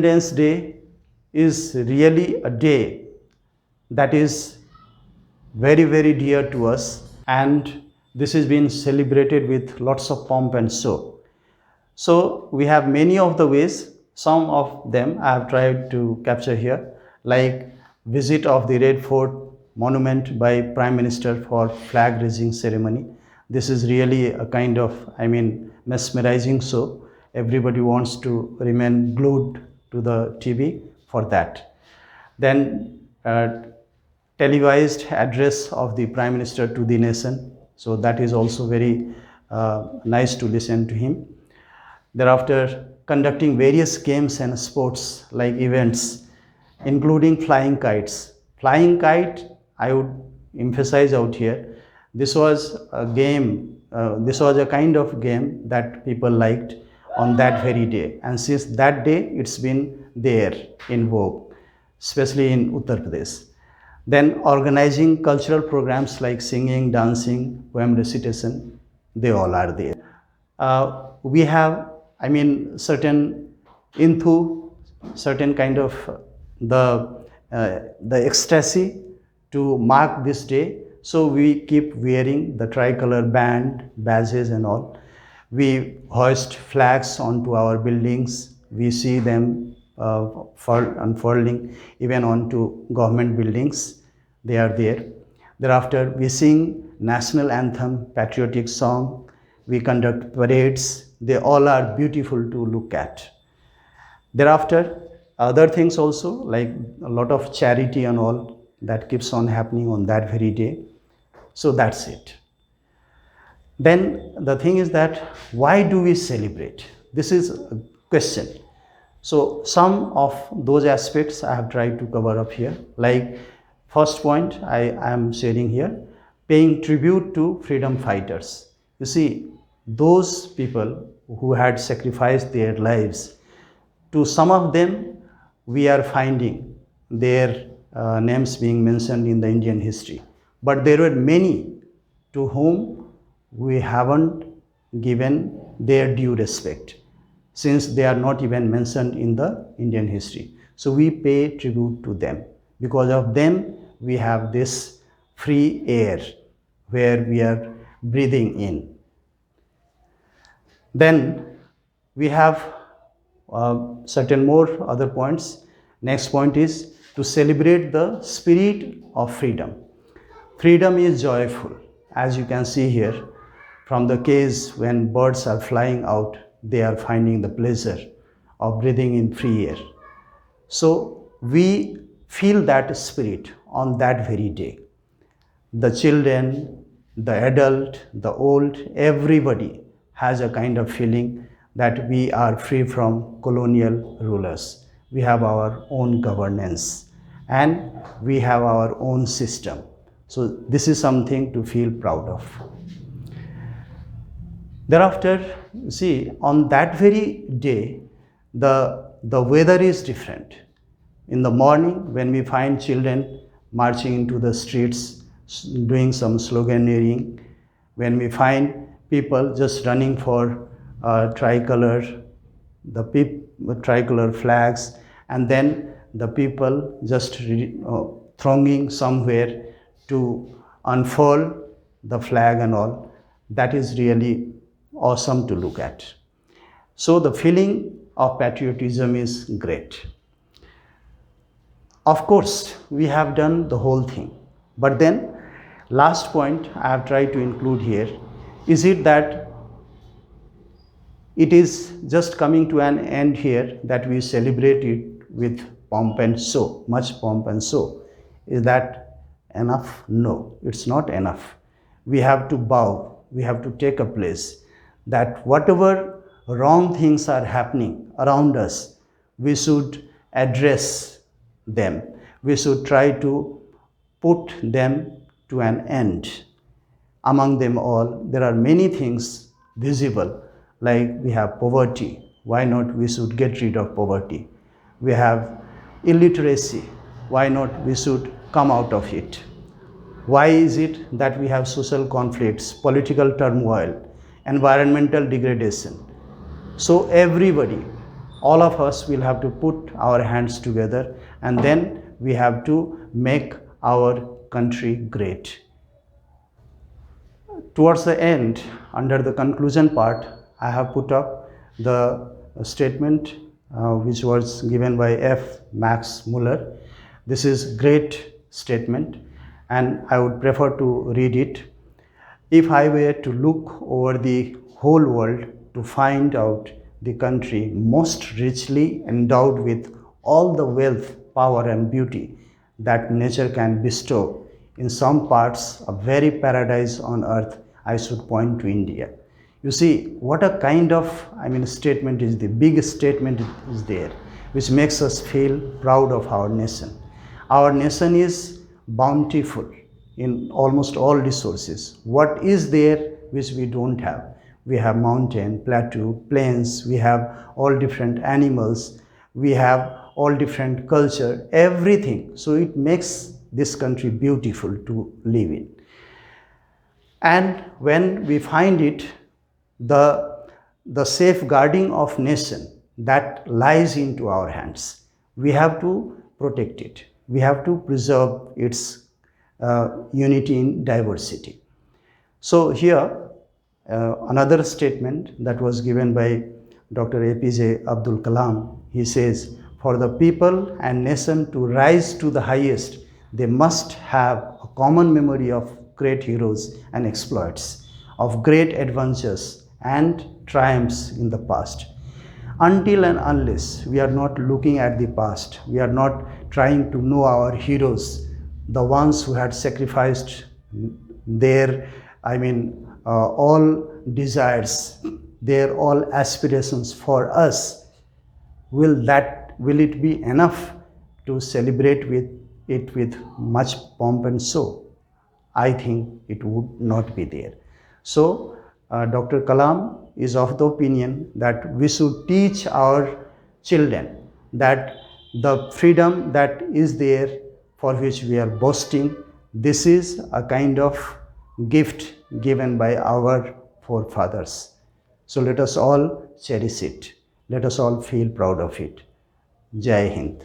Independence Day is really a day that is very, very dear to us, and this is being celebrated with lots of pomp and show. So we have many of the ways. Some of them I have tried to capture here, like visit of the Red Fort monument by Prime Minister for flag raising ceremony. This is really a kind of, mesmerizing show. Everybody wants to remain glued to the TV for that. Then televised address of the Prime Minister to the nation. So that is also very nice to listen to him. Thereafter, conducting various games and sports like events, including flying kites. Flying kite, I would emphasize out here, this was a game, this was a kind of game that people liked on that very day. And since that day, it's been there in vogue, especially in Uttar Pradesh. Then organizing cultural programs like singing, dancing, poem recitation, they all are there. We have, certain certain kind of the ecstasy to mark this day. So we keep wearing the tricolor band, badges and all. We hoist flags onto our buildings. We see them unfurling even onto government buildings. They are there. Thereafter, we sing national anthem, patriotic song. We conduct parades. They all are beautiful to look at. Thereafter, other things also, like a lot of charity and all that keeps on happening on that very day. So that's it. Then the thing is that why do we celebrate? This is a question. So some of those aspects I have tried to cover up here. Like first point I am sharing here, paying tribute to freedom fighters. You see, those people who had sacrificed their lives, to some of them we are finding their names being mentioned in the Indian history. But there were many to whom we haven't given their due respect, since they are not even mentioned in the Indian history. So we pay tribute to them. Because of them, we have this free air where we are breathing in. Then we have certain more other points. Next point is to celebrate the spirit of freedom. Freedom is joyful. As you can see here, from the case when birds are flying out, they are finding the pleasure of breathing in free air. So we feel that spirit on that very day. The children, the adult, the old, everybody has a kind of feeling that we are free from colonial rulers. We have our own governance and we have our own system. So this is something to feel proud of. Thereafter, see, on that very day, the weather is different. In the morning, when we find children marching into the streets, doing some sloganeering, when we find people just running for tricolor flags, and then the people just thronging somewhere to unfurl the flag and all, that is really awesome to look at. So the feeling of patriotism is great. Of course, we have done the whole thing, but then last point I have tried to include here, is it that it is just coming to an end here that we celebrate it with pomp and show, much pomp and show. Is that enough? No, it's not enough. We have to bow, we have to take a place, that whatever wrong things are happening around us, we should address them. We should try to put them to an end. Among them all, there are many things visible, like we have poverty. Why not we should get rid of poverty? We have illiteracy. Why not we should come out of it? Why is it that we have social conflicts, political turmoil, environmental degradation? So everybody All of us will have to put our hands together, and then we have to make our country great. Towards the end, under the conclusion part, I have put up the statement which was given by F. Max Muller. This is great statement, and I would prefer to read it. If I were to look over the whole world to find out the country most richly endowed with all the wealth, power and beauty that nature can bestow, in some parts a very paradise on earth, I should point to India. You see, what a kind of, statement is the biggest statement is there, which makes us feel proud of our nation. Our nation is bountiful in almost all resources. What is there which we don't have? We have mountain, plateau, plains, we have all different animals, we have all different culture, everything. So it makes this country beautiful to live in. And when we find it, the safeguarding of nation that lies into our hands, we have to protect it. We have to preserve its unity in diversity. So here, another statement that was given by Dr. APJ Abdul Kalam, he says, for the people and nation to rise to the highest, they must have a common memory of great heroes and exploits, of great adventures and triumphs in the past. Until and unless we are not looking at the past, we are not trying to know our heroes, the ones who had sacrificed their, all desires, their all aspirations for us, will it be enough to celebrate with much pomp and show? I think it would not be there. So Dr. Kalam is of the opinion that we should teach our children that the freedom that is there, for which we are boasting, this is a kind of gift given by our forefathers. So let us all cherish it. Let us all feel proud of it. Jai Hind.